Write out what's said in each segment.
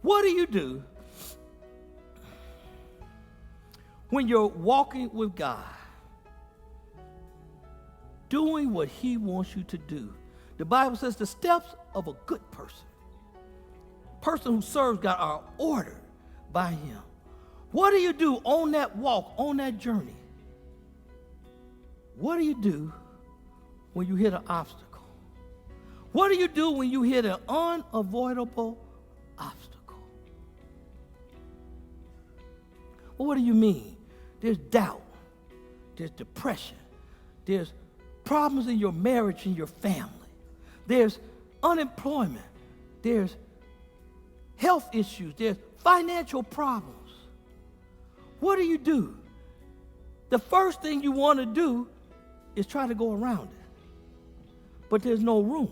What do you do when you're walking with God, doing what he wants you to do? The Bible says the steps of a good person who serves God, are ordered by him. What do you do on that walk, on that journey? What do you do when you hit an obstacle? What do you do when you hit an unavoidable obstacle? Well, what do you mean? There's doubt. There's depression. There's problems in your marriage and your family. There's unemployment. There's health issues. There's financial problems. What do you do? The first thing you want to do is try to go around it. But there's no room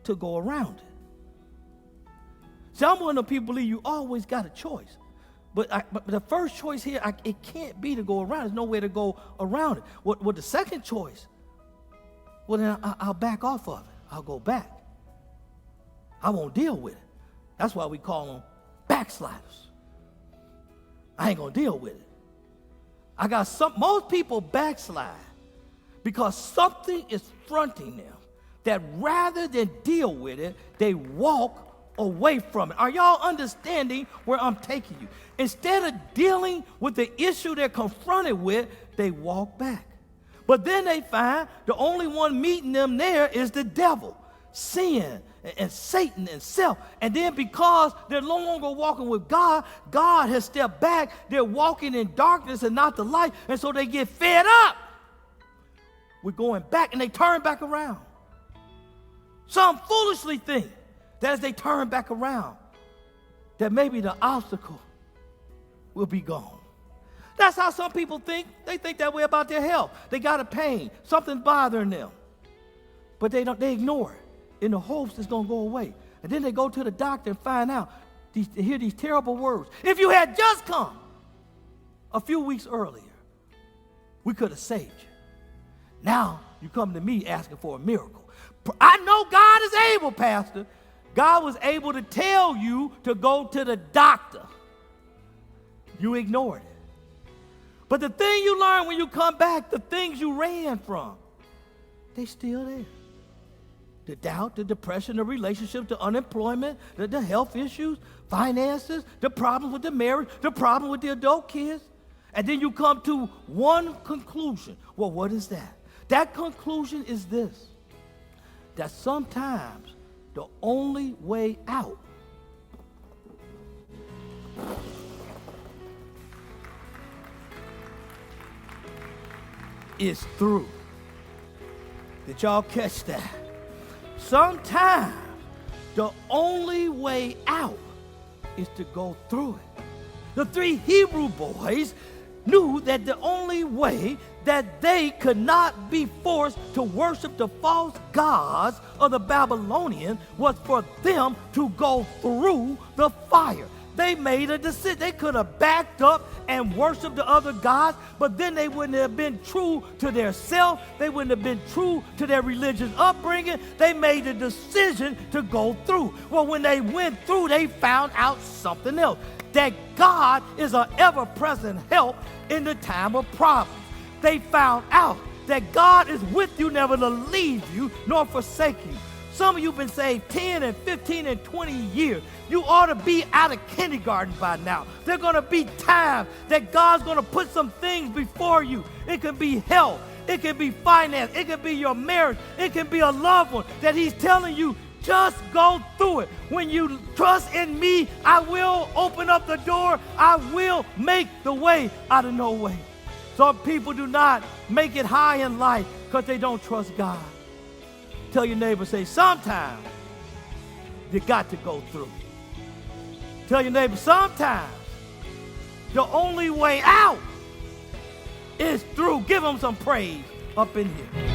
to go around it. See, I'm one of the people who believe you always got a choice. But the first choice here, it can't be to go around. There's no way to go around it. What the second choice, well, then I'll back off of it. I'll go back. I won't deal with it. That's why we call them backsliders. I ain't going to deal with it. Most people backslide because something is fronting them that rather than deal with it, they walk away from it. Are y'all understanding where I'm taking you? Instead of dealing with the issue they're confronted with, they walk back. But then they find the only one meeting them there is the devil, sin, and Satan and self. And then because they're no longer walking with God, God has stepped back. They're walking in darkness and not the light. And so they get fed up with going back, and they turn back around. Some foolishly think that as they turn back around, that maybe the obstacle will be gone. That's how some people think. They think that way about their health. They got a pain, something's bothering them. But they ignore it in the hopes it's going to go away. And then they go to the doctor and find out, they hear these terrible words. If you had just come a few weeks earlier, we could have saved you. Now you come to me asking for a miracle. I know God is able, Pastor. God was able to tell you to go to the doctor. You ignored it. But the thing you learn when you come back, the things you ran from, they still there. The doubt, the depression, the relationship, the unemployment, the health issues, finances, the problems with the marriage, the problem with the adult kids. And then you come to one conclusion. Well, what is that? That conclusion is this, that sometimes the only way out is through. Did y'all catch that? Sometimes the only way out is to go through it. The three Hebrew boys knew that the only way that they could not be forced to worship the false gods of the Babylonians was for them to go through the fire. They made a decision. They could have backed up and worshiped the other gods, but then they wouldn't have been true to their self. They wouldn't have been true to their religious upbringing. They made a decision to go through. Well, when they went through, they found out something else, that God is an ever-present help in the time of problems. They found out that God is with you, never to leave you nor forsake you. Some of you have been saved 10 and 15 and 20 years. You ought to be out of kindergarten by now. There are going to be times that God's going to put some things before you. It can be health. It can be finance. It can be your marriage. It can be a loved one that he's telling you, just go through it. When you trust in me, I will open up the door. I will make the way out of no way. Some people do not make it high in life because they don't trust God. Tell your neighbor, say, sometimes you got to go through. Tell your neighbor, sometimes the only way out is through. Give them some praise up in here.